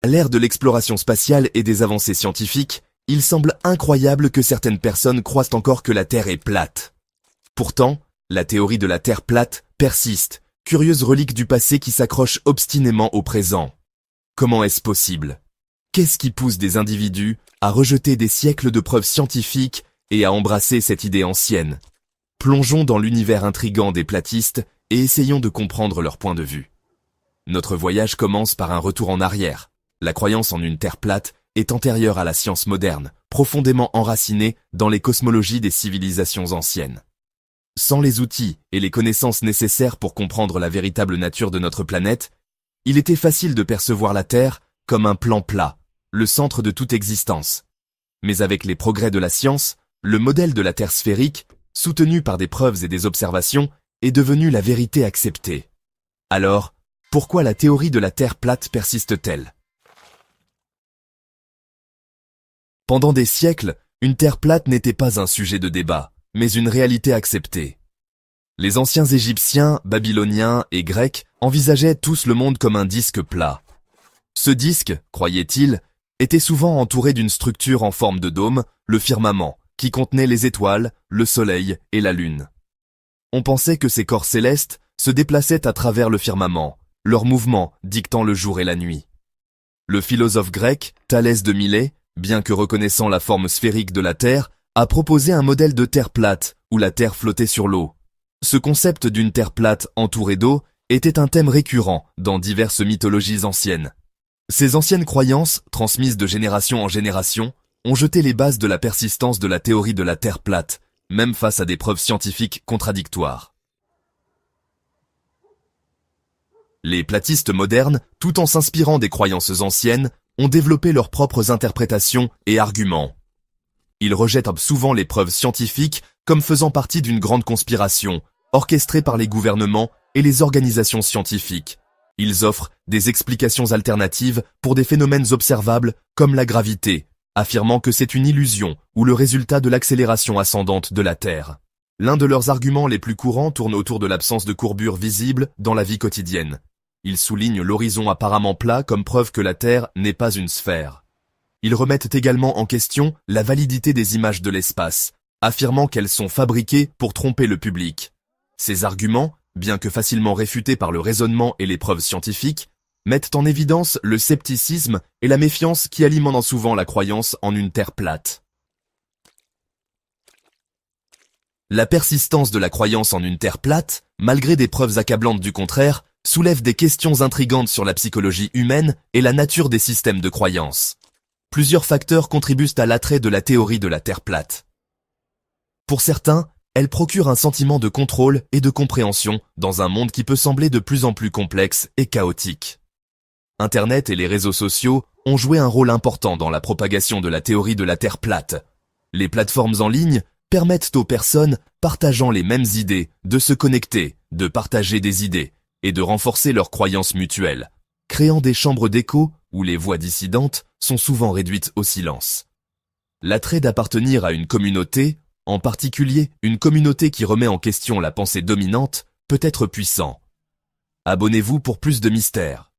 l'ère de l'exploration spatiale et des avancées scientifiques, il semble incroyable que certaines personnes croient encore que la Terre est plate. Pourtant, la théorie de la Terre plate persiste, curieuse relique du passé qui s'accroche obstinément au présent. Comment est-ce possible? Qu'est-ce qui pousse des individus à rejeter des siècles de preuves scientifiques et à embrasser cette idée ancienne? Plongeons dans l'univers intrigant des platistes et essayons de comprendre leur point de vue. Notre voyage commence par un retour en arrière. La croyance en une Terre plate est antérieure à la science moderne, profondément enracinée dans les cosmologies des civilisations anciennes. Sans les outils et les connaissances nécessaires pour comprendre la véritable nature de notre planète, il était facile de percevoir la Terre comme un plan plat, le centre de toute existence. Mais avec les progrès de la science, le modèle de la Terre sphérique, soutenu par des preuves et des observations, est devenu la vérité acceptée. Alors, pourquoi la théorie de la Terre plate persiste-t-elle? Pendant des siècles, une Terre plate n'était pas un sujet de débat, mais une réalité acceptée. Les anciens Égyptiens, Babyloniens et Grecs envisageaient tous le monde comme un disque plat. Ce disque, croyaient-ils, était souvent entouré d'une structure en forme de dôme, le firmament, qui contenait les étoiles, le soleil et la lune. On pensait que ces corps célestes se déplaçaient à travers le firmament, leurs mouvements dictant le jour et la nuit. Le philosophe grec, Thalès de Milet, bien que reconnaissant la forme sphérique de la Terre, a proposé un modèle de Terre plate, où la Terre flottait sur l'eau. Ce concept d'une Terre plate entourée d'eau était un thème récurrent dans diverses mythologies anciennes. Ces anciennes croyances, transmises de génération en génération, ont jeté les bases de la persistance de la théorie de la Terre plate, même face à des preuves scientifiques contradictoires. Les platistes modernes, tout en s'inspirant des croyances anciennes, ont développé leurs propres interprétations et arguments. Ils rejettent souvent les preuves scientifiques comme faisant partie d'une grande conspiration, orchestrée par les gouvernements et les organisations scientifiques. Ils offrent des explications alternatives pour des phénomènes observables comme la gravité, affirmant que c'est une illusion ou le résultat de l'accélération ascendante de la Terre. L'un de leurs arguments les plus courants tourne autour de l'absence de courbure visible dans la vie quotidienne. Ils soulignent l'horizon apparemment plat comme preuve que la Terre n'est pas une sphère. Ils remettent également en question la validité des images de l'espace, affirmant qu'elles sont fabriquées pour tromper le public. Ces arguments, bien que facilement réfutés par le raisonnement et les preuves scientifiques, mettent en évidence le scepticisme et la méfiance qui alimentent souvent la croyance en une Terre plate. La persistance de la croyance en une Terre plate, malgré des preuves accablantes du contraire, soulève des questions intrigantes sur la psychologie humaine et la nature des systèmes de croyance. Plusieurs facteurs contribuent à l'attrait de la théorie de la Terre plate. Pour certains, elle procure un sentiment de contrôle et de compréhension dans un monde qui peut sembler de plus en plus complexe et chaotique. Internet et les réseaux sociaux ont joué un rôle important dans la propagation de la théorie de la Terre plate. Les plateformes en ligne permettent aux personnes partageant les mêmes idées de se connecter, de partager des idées et de renforcer leurs croyances mutuelles, créant des chambres d'écho où les voix dissidentes sont souvent réduites au silence. L'attrait d'appartenir à une communauté, en particulier une communauté qui remet en question la pensée dominante, peut être puissant. Abonnez-vous pour plus de mystères.